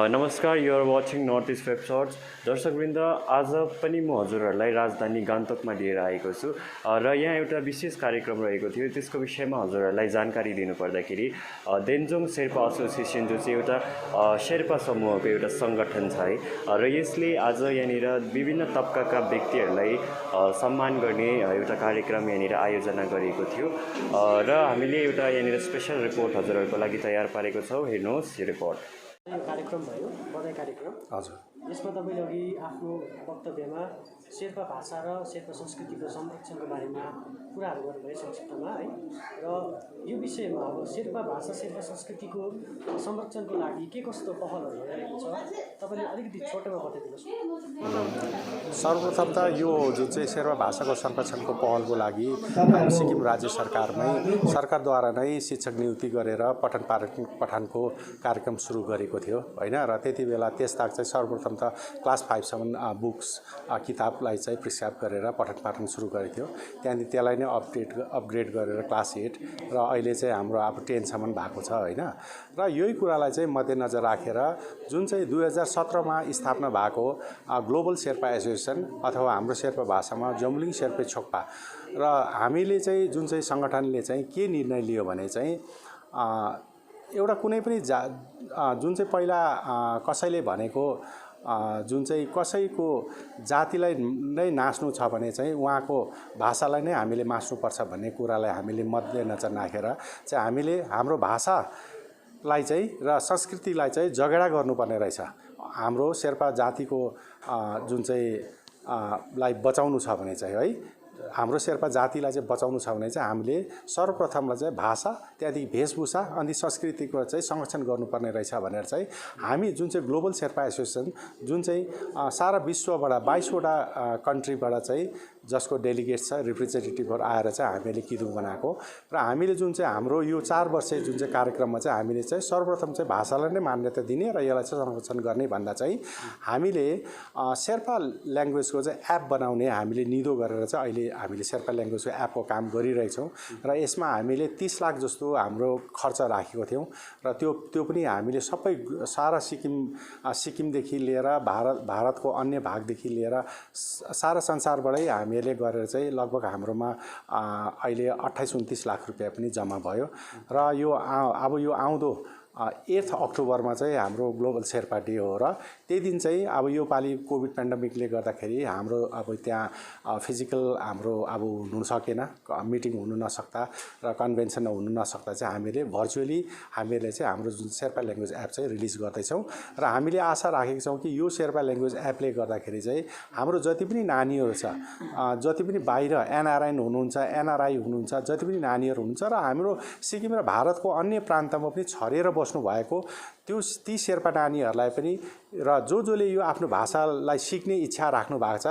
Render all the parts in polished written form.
नमस्कार, you are watching North East web shorts. दर्शकवृन्द, आज पनि म हजुरहरूलाई राजधानी गान्तोकमा लिएर आएको छु र यहाँ एउटा विशेष कार्यक्रम रहेको थियो। त्यसको विषयमा हजुरहरूलाई जानकारी दिनुपर्दाखेरि देन्जोङ शेर्पा एसोसिएसन जो चाहिँ एउटा शेर्पा समूहको एउटा सङ्गठन छ है, र यसले आज यहाँनिर विभिन्न तबकाका व्यक्तिहरूलाई सम्मान गर्ने एउटा कार्यक्रम यहाँनिर आयोजना गरेको थियो र हामीले एउटा यहाँनिर स्पेसल रिपोर्ट हजुरहरूको लागि तयार पारेको छौँ। हेर्नुहोस् यो रिपोर्ट। कार्यक्रम भयो, बधाई कार्यक्रम। हजुर, यसमा तपाईँले अघि आफ्नो वक्तव्यमा शेर्पा भाषा र शेर्पा संस्कृतिको संरक्षणको बारेमा कुराहरू गर्नुभयो संक्षिप्तमा है, र यो विषयमा अब शेर्पा भाषा शेर्पा संस्कृतिको संरक्षणको लागि के कस्तो पहलहरू भइरहेको छ तपाईँले अलिकति छोटोमा बताइदिनुहोस्। सर्वप्रथम त यो जुन चाहिँ शेर्पा भाषाको संरक्षणको पहलको लागि सिक्किम राज्य सरकारद्वारा नै शिक्षक नियुक्ति गरेर पठनको कार्यक्रम सुरु गरेको थियो होइन, र त्यति बेला त्यसताक चाहिँ सर्वप्रथम त क्लास 5 सम्म बुक्स किताबलाई चाहिँ प्रिस्क्राइब गरेर पठन सुरु गरेको थियो। त्यहाँदेखि त्यसलाई नै अपग्रेड गरेर क्लास 8 र अहिले चाहिँ हाम्रो अब 10 सम्म भएको छ होइन। र यही कुरालाई चाहिँ मध्यनजर राखेर जुन चाहिँ 2017मा स्थापना भएको ग्लोबल शेर्पा एसोसिएसन अथवा हाम्रो शेर्पा भाषामा जमुलिङ शेर्पे छोक्पा, र हामीले चाहिँ जुन चाहिँ सङ्गठनले चाहिँ के निर्णय लियो भने चाहिँ एउटा कुनै पनि जुन चाहिँ पहिला कसैले भनेको जुन चाहिँ कसैको जातिलाई नै नाच्नु छ भने चाहिँ उहाँको भाषालाई नै हामीले मास्नुपर्छ भन्ने कुरालाई हामीले मध्यनजर राखेर चाहिँ हामीले हाम्रो भाषालाई चाहिँ र संस्कृतिलाई चाहिँ जगेडा गर्नुपर्ने रहेछ। हाम्रो शेर्पा जातिको जुन चाहिँ लाई बचाउनु छ भने चाहिँ है, हाम्रो शेर्पा जातिलाई चाहिँ बचाउनु छ भने चाहिँ हामीले सर्वप्रथमलाई चाहिँ भाषा, त्यहाँदेखि वेशभूषा अनि संस्कृतिको चाहिँ संरक्षण गर्नुपर्ने रहेछ भनेर चाहिँ हामी जुन चाहिँ ग्लोबल शेर्पा एसोसिएसन जुन चाहिँ सारा विश्वबाट 22वटा कन्ट्रीबाट चाहिँ जसको डेलिगेट्स छ, रिप्रेजेन्टेटिभहरू आएर चाहिँ हामीले किदुङ बनाएको, र हामीले जुन चाहिँ हाम्रो यो 4 वर्षे जुन चाहिँ कार्यक्रममा चाहिँ हामीले चाहिँ सर्वप्रथम चाहिँ भाषालाई नै मान्यता दिने र यसलाई चाहिँ संरक्षण गर्ने भन्दा चाहिँ हामीले शेर्पा ल्याङ्ग्वेजको चाहिँ एप बनाउने हामीले निधो गरेर चाहिँ अहिले हामीले शेर्पा ल्याङ्ग्वेजको एपको काम गरिरहेछौँ, र यसमा हामीले 30 लाख जस्तो हाम्रो खर्च राखेको थियौँ, र त्यो पनि हामीले सबै सारा सिक्किमदेखि लिएर भारतको अन्य भागदेखि लिएर सारा संसारबाटै हामीले गरेर चाहिँ लगभग हाम्रोमा अहिले 28-29 लाख रुपियाँ पनि जम्मा भयो। र यो अब यो आउँदो 8 अक्टोबरमा चाहिँ हाम्रो ग्लोबल शेर्पा डे हो, र त्यही दिन चाहिँ अब यो पालि कोभिड पेन्डेमिकले गर्दाखेरि हाम्रो अब त्यहाँ फिजिकल हाम्रो अब हुनु सकेन, मिटिङ हुनु नसक्दा र कन्भेन्सन हुनु नसक्दा चाहिँ हामीले भर्चुअली हामीले चाहिँ हाम्रो जुन शेर्पा ल्याङ्ग्वेज एप चाहिँ रिलिज गर्दैछौँ, र हामीले आशा राखेका छौँ कि यो शेर्पा ल्याङ्ग्वेज एपले गर्दाखेरि चाहिँ हाम्रो जति पनि नानीहरू छ, जति पनि बाहिर एनआरआई हुनुहुन्छ, जति पनि नानीहरू हुनुहुन्छ, र हाम्रो सिक्किम र भारतको अन्य प्रान्तमा पनि छरेर बस्नु भएको ती शेर्पा नानीहरूलाई पनि र जसले यो आफ्नो भाषालाई सिक्ने इच्छा राख्नु भएको छ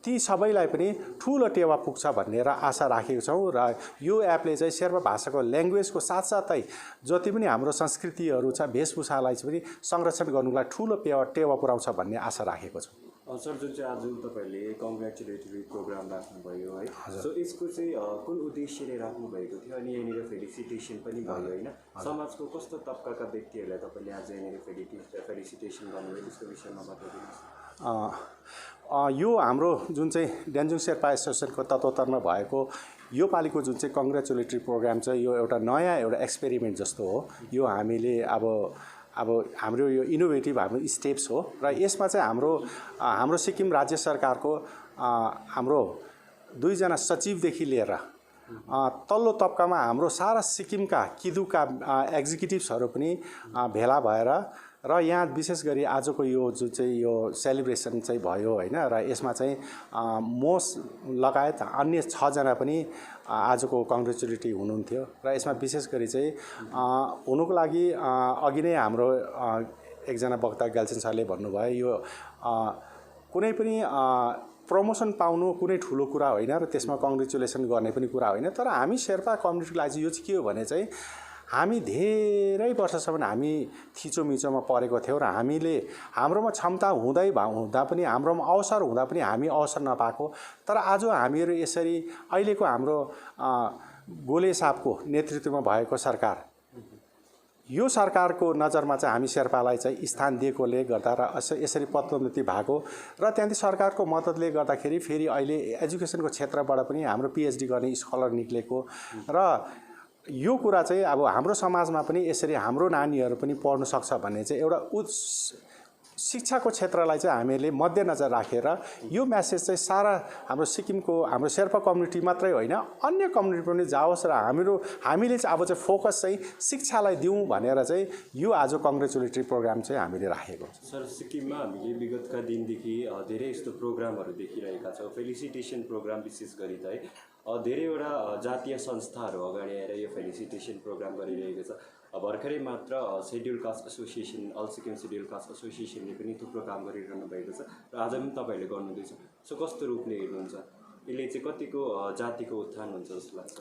ती सबैलाई पनि ठुलो टेवा पुग्छ भनेर आशा राखेको छौँ, र यो एपले चाहिँ शेर्पा भाषाको ल्याङ्ग्वेजको साथसाथै जति पनि हाम्रो संस्कृतिहरू छ, वेशभूषालाई पनि संरक्षण गर्नुलाई ठुलो टेवा पुर्याउँछ भन्ने आशा राखेको छौँ। सर, जुन चाहिँ आज तपाईँहरूले कङ्ग्रेचुलेटरी प्रोग्राम राख्नुभयो है, सो यसको चाहिँ कुन उद्देश्यले राख्नुभएको थियो अनि यहाँनिर फेलिसिटेसन पनि भयो होइन, समाजको कस्तो तबकाका व्यक्तिहरूलाई तपाईँले आज यहाँनिर फेलिसिटेसन गर्नुभयो त्यसको विषयमा बताइदिनुहोस्। यो हाम्रो जुन चाहिँ देन्जोङ शेर्पा एसोसिएसनको तत्त्वावधानमा भएको यो पालिको जुन चाहिँ कङ्ग्रेचुलेटरी प्रोग्राम चाहिँ यो एउटा नयाँ एउटा एक्सपेरिमेन्ट जस्तो हो। यो हामीले अब हाम्रो यो इनोभेटिभ हाम्रो स्टेप्स हो, र यसमा चाहिँ हाम्रो सिक्किम राज्य सरकारको हाम्रो 2 जना सचिवदेखि लिएर तल्लो तबकामा हाम्रो सारा सिक्किमका किदुका एक्जिक्युटिभ्सहरू पनि भेला भएर र यहाँ विशेष गरी आजको यो जुन चाहिँ यो सेलिब्रेसन चाहिँ भयो होइन, र यसमा चाहिँ मोस लगायत अन्य 6 जना पनि आजको कङ्ग्रेचुलेटरी हुनुहुन्थ्यो, र यसमा विशेष गरी चाहिँ हुनुको लागि अघि नै हाम्रो एकजना वक्ता ग्याल्छिन सरले भन्नुभयो यो कुनै पनि प्रमोसन पाउनु कुनै ठुलो कुरा होइन, र त्यसमा कङ्ग्रेचुलेसन गर्ने पनि कुरा होइन, तर हामी शेर्पा कम्युनिटीलाई चाहिँ यो चाहिँ के हो भने चाहिँ हामी धेरै वर्षसम्म हामी थिचोमिचोमा परेको थियौँ र हाम्रोमा क्षमता हुँदा पनि हाम्रोमा अवसर हुँदा पनि हामी अवसर नपाएको। तर आज हामीहरू यसरी अहिलेको हाम्रो गोले साहबको नेतृत्वमा भएको सरकार, यो सरकारको नजरमा चाहिँ हामी शेर्पालाई चाहिँ स्थान दिएकोले गर्दा र यसरी पदोन्नति भएको र त्यहाँदेखि सरकारको मद्दतले गर्दाखेरि फेरि अहिले एजुकेसनको क्षेत्रबाट पनि हाम्रो पिएचडी गर्ने स्कलर निक्लेको र यो कुरा चाहिँ अब हाम्रो समाजमा पनि यसरी हाम्रो नानीहरू पनि पढ्न सक्छ भन्ने चाहिँ एउटा शिक्षाको क्षेत्रलाई चाहिँ हामीले मध्यनजर राखेर यो मेसेज चाहिँ सारा हाम्रो सिक्किमको हाम्रो शेर्पा कम्युनिटी मात्रै होइन अन्य कम्युनिटी पनि जाओस् र हामीले चाहिँ अब चाहिँ फोकस चाहिँ शिक्षालाई दिउँ भनेर चाहिँ यो आज कङ्ग्रेचुलेटरी प्रोग्राम चाहिँ हामीले राखेको छ। सर, सिक्किममा हामीले विगतका दिनदेखि धेरै यस्तो प्रोग्रामहरू देखिरहेका छौँ। फेलिसिटेसन प्रोग्राम विशेष गरी त है धेरैवटा जातीय संस्थाहरू अगाडि आएर यो फेलिसिटेसन प्रोग्राम गरिरहेको छ। भर्खरै मात्र scheduled caste association, all Sikkim scheduled caste एसोसिएसनले पनि थुप्रो काम गरिरहनु भएको छ र आज पनि तपाईँहरूले गर्नुहुँदैछ। सो कस्तो रूपले हेर्नुहुन्छ? यसले चाहिँ कतिको जातिको उत्थान हुन्छ जस्तो लाग्छ?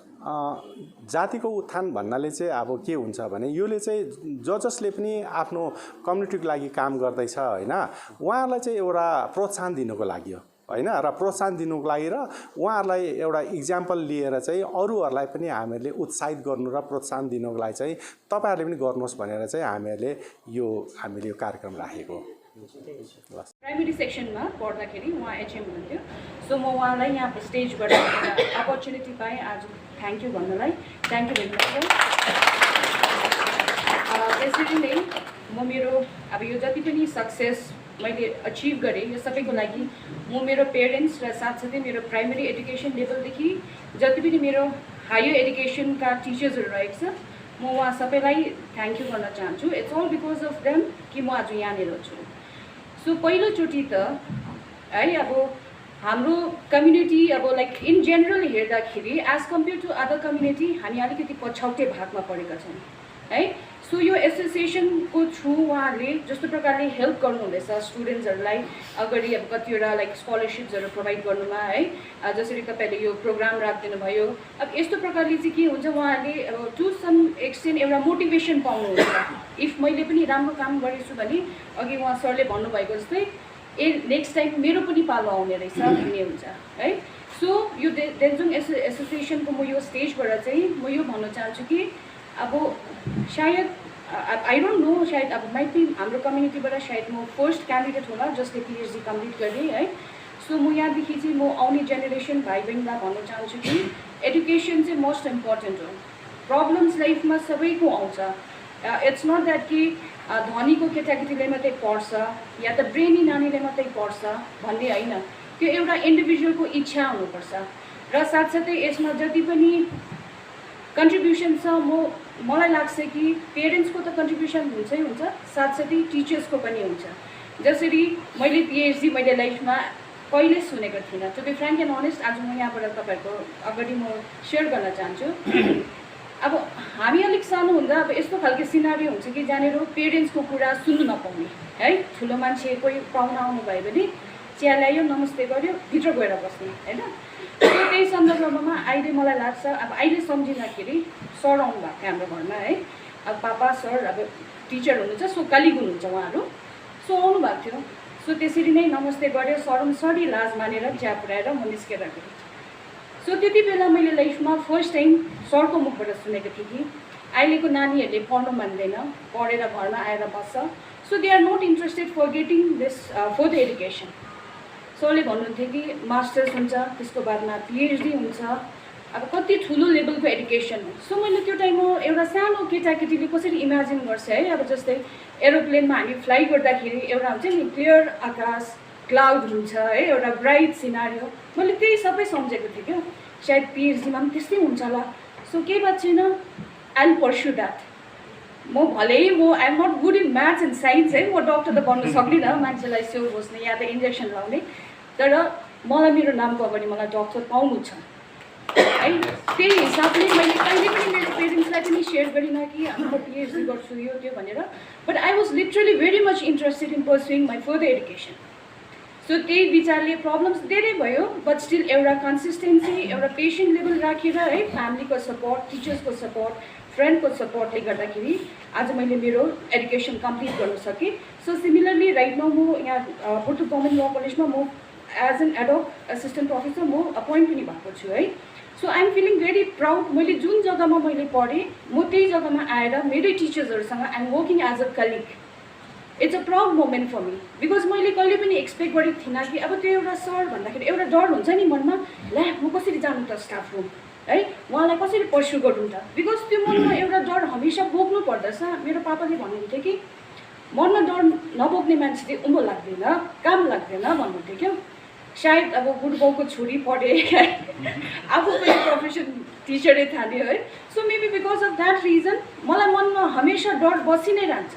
जातिको उत्थान भन्नाले चाहिँ अब के हुन्छ भने योले चाहिँ जसले पनि आफ्नो कम्युनिटीको लागि काम गर्दैछ होइन, उहाँलाई चाहिँ एउटा प्रोत्साहन दिनुको लागि हो होइन, र प्रोत्साहन दिनुको लागि र उहाँहरूलाई एउटा इक्जाम्पल लिएर चाहिँ अरूहरूलाई पनि हामीहरूले उत्साहित गर्नु र प्रोत्साहन दिनुको लागि चाहिँ तपाईँहरूले पनि गर्नुहोस् भनेर चाहिँ हामीले यो कार्यक्रम राखेको। प्राइमेरी सेक्सनमा पढ्दाखेरि उहाँ एचएम हुनुहुन्थ्यो। सो म उहाँलाई यहाँ स्टेजबाट अपर्च्युनिटी पाएँ आज थ्याङ्क यू भन्नलाई। Thank you very much. त्यसरी नै म मेरो अब यो जति पनि सक्सेस मैले अचिभ गरेँ यो सबैको लागि म मेरो पेरेन्ट्स र साथसाथै मेरो प्राइमेरी एजुकेसन लेभलदेखि जति पनि मेरो हायर एजुकेसनका टिचर्सहरू रहेको छ म उहाँ सबैलाई थ्याङ्क यू भन्न चाहन्छु। It's all because of them कि म आज यहाँनिर छु। सो पहिलोचोटि त है अब हाम्रो कम्युनिटी अब लाइक इन जेनरल हेर्दाखेरि as compared to other community हामी अलिकति पछौटे भागमा परेका छौँ है। सो यो एसोसिएसनको थ्रु उहाँहरूले जस्तो प्रकारले हेल्प गर्नुहुँदैछ स्टुडेन्ट्सहरूलाई अगाडि अब कतिवटा लाइक स्कलरसिप्सहरू प्रोभाइड गर्नुमा है, जसरी तपाईँले यो प्रोग्राम राखिदिनु भयो। अब यस्तो प्रकारले चाहिँ के हुन्छ उहाँहरूले अब टु सम एक्सटेन्ट एउटा मोटिभेसन पाउनुहुन्छ। इफ मैले पनि राम्रो काम गरेछु भने अघि उहाँ सरले भन्नुभएको जस्तै नेक्स्ट टाइम मेरो पनि पालो आउने रहेछ भन्ने हुन्छ है। सो यो देन्जुङ एसोसिएसनको म यो स्टेजबाट चाहिँ म यो भन्न चाहन्छु कि अब शायद आई डोन्ट नो शायद अब माइट बी हाम्रो कम्युनिटीबाट शायद म फर्स्ट क्यान्डिडेट होला जसले पिएचडी कम्प्लिट गर्ने है। सो म यहाँदेखि चाहिँ म आउने जेनेरेसन भाइ बहिनीलाई भन्न चाहन्छु कि एडुकेसन चाहिँ मोस्ट इम्पोर्टेन्ट हो। प्रब्लम्स लाइफमा सबैको आउँछ। इट्स नट द्याट कि धनीको केटाकेटीले मात्रै पढ्छ या त ब्रेनी नानीले मात्रै पढ्छ भन्ने होइन, त्यो एउटा इन्डिभिजुअलको इच्छा हुनुपर्छ। र साथसाथै यसमा जति पनि कन्ट्रिब्युसन छ मलाई लाग्छ कि पेरेन्ट्सको त कन्ट्रिब्युसन हुन्छै हुन्छ, साथसाथै टिचर्सको पनि हुन्छ। जसरी मैले पिएचडी मैले लाइफमा कहिले सुनेको थिइनँ। To be frank and honest आज म यहाँबाट तपाईँहरूको अगाडि म सेयर गर्न चाहन्छु। अब हामी अलिक सानो हुँदा अब यस्तो खालको सिनारियो हुन्छ कि जहाँनिर पेरेन्ट्सको कुरा सुन्नु नपाउने है। ठुलो मान्छे कोही पाहुना आउनुभयो भने चिया ल्यायो, नमस्ते गर्यो, भित्र गएर बस्ने होइन। त्यही सन्दर्भमा अहिले मलाई लाग्छ अब अहिले सम्झिँदाखेरि सर आउनु भएको थियो हाम्रो घरमा है। अब पापा सर अब टिचर हुनुहुन्छ, सो कलिग हुनुहुन्छ उहाँहरू। सो आउनु भएको थियो। सो त्यसरी नै नमस्ते गऱ्यो, सरी लाज मानेर चिया पुऱ्याएर म निस्केर गएँ। सो त्यति बेला मैले लाइफमा फर्स्ट टाइम सरको मुखबाट सुनेको थिएँ कि अहिलेको नानीहरूले पढ्नु मान्दैन, पढेर घरमा आएर बस्छ। So they are not interested for getting this for the education. सरले भन्नुहुन्थ्यो कि मास्टर्स हुन्छ, त्यसको बादमा पिएचडी हुन्छ, अब कति ठुलो लेभलको एडुकेसन हो। सो मैले त्यो टाइममा एउटा सानो केटाकेटीले कसरी इमेजिन गर्छ है। अब जस्तै एरोप्लेनमा हामी फ्लाइ गर्दाखेरि एउटा हुन्छ नि क्लियर आकाश, क्लाउड हुन्छ है, एउटा ब्राइट सिनारियो। मैले त्यही सबै सम्झेको थिएँ क्या। सायद पिएचडीमा पनि त्यस्तै हुन्छ होला। सो केही बात छैन, आई विल पर्स्यु द्याट। म भलै I am not good in maths and science है, म डक्टर त बन्नु सक्दिनँ, मान्छेलाई स्योर बस्ने या त इन्जेक्सन लाउने, तर मलाई मेरो नामको अगाडि मलाई डक्टर पाउनु छ है। त्यही हिसाबले मैले कहिले पनि मेरो पेरेन्ट्सलाई पनि सेयर गरिनँ कि म पिएचडी गर्छु यो त्यो भनेर। But I was literally very much interested in pursuing my further education. So त्यही विचारले प्रब्लम्स धेरै भयो, बट स्टिल एउटा कन्सिस्टेन्सी, एउटा पेसेन्ट लेभल राखेर है, फ्यामिलीको सपोर्ट, टिचर्सको सपोर्ट, फ्रेन्डको सपोर्टले गर्दाखेरि आज मैले मेरो एजुकेसन कम्प्लिट गर्न सकेँ। सो सिमिलरली राइट नाउ म यहाँ पुर्तुक गभर्मेन्ट ल कलेजमा म as an ad hoc assistant professor म अपोइन्ट पनि भएको छु है। So I am feeling very proud. मैले जुन जग्गामा मैले पढेँ म त्यही जग्गामा आएर मेरै टिचर्सहरूसँग I am working as a colleague. It's a proud moment for me because मैले कहिले पनि एक्सपेक्ट गरेको थिइनँ कि अब त्यो एउटा सर भन्दाखेरि एउटा डर हुन्छ नि मनमा, ला म कसरी जानु त स्टाफ रुम है, उहाँलाई कसरी पर्स्यु गर्नु त, बिकज त्यो मनमा एउटा डर हमेसा बोक्नु पर्दछ। मेरो पापाले भन्नुहुन्थ्यो कि मनमा डर नबोक्ने मान्छे चाहिँ उँभो लाग्दैन, काम लाग्दैन भन्नुहुन्थ्यो क्या। सायद अब बुढबाउको छोरी पढे आफू पनि प्रोफेसन टिचरै थाल्यो है। So maybe because of that reason मलाई मनमा हमेसा डर बसि नै रहन्छ।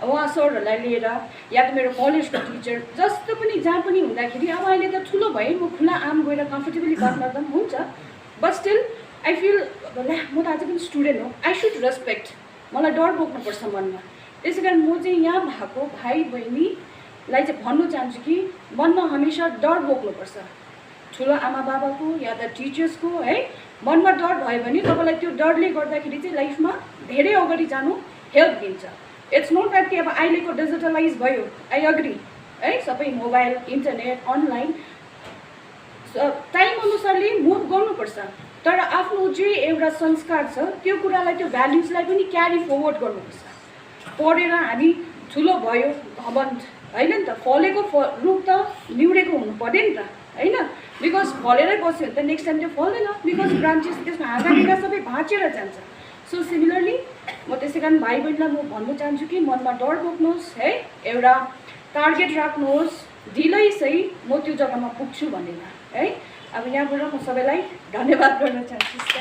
उहाँ सरहरूलाई लिएर या त मेरो कलेजको टिचर जस्तो पनि जहाँ पनि हुँदाखेरि अब अहिले त ठुलो भएँ, म खुला आम गएर कम्फर्टेबली बात गर्दा पनि हुन्छ, बट स्टिल आई फिल ला म त अझै पनि स्टुडेन्ट हो, आई सुड रेस्पेक्ट। मलाई डर बोक्नुपर्छ मनमा। त्यसै कारण म चाहिँ यहाँ भएको भाइ बहिनीलाई चाहिँ भन्न चाहन्छु कि मनमा हमेसा डर बोक्नुपर्छ। ठुलो आमा बाबाको या त टिचर्सको है, मनमा डर भयो भने तपाईँलाई त्यो डरले गर्दाखेरि चाहिँ लाइफमा धेरै अगाडि जानु हेल्प दिन्छ। इट्स नट द्याट कि अब अहिलेको डिजिटलाइज भयो, आई अग्री है, सबै मोबाइल इन्टरनेट अनलाइन टाइम अनुसारले मुभ गर्नुपर्छ, तर आफ्नो जे एउटा संस्कार छ त्यो कुरालाई त्यो भ्याल्युजलाई पनि क्यारी फरवर्ड गर्नुपर्छ। पढेर हामी ठुलो भयो घमण्ड होइन नि त, फलेको रुख त निहुरेको हुनु पऱ्यो नि त होइन, बिकज फलेरै बस्यो भने त नेक्स्ट टाइम त्यो फल्दैन, बिकज ब्रान्चेस त्यसमा हाँगा सबै भाँचेर जान्छ। सो सिमिलरली म त्यसै कारण भाइ बहिनीलाई म भन्न चाहन्छु कि मनमा डर बोक्नुहोस् है, एउटा टार्गेट राख्नुहोस्, ढिलै सही म त्यो जग्गामा पुग्छु भनेर है। अब यहाँबाट म सबैलाई धन्यवाद गर्न चाहन्छु।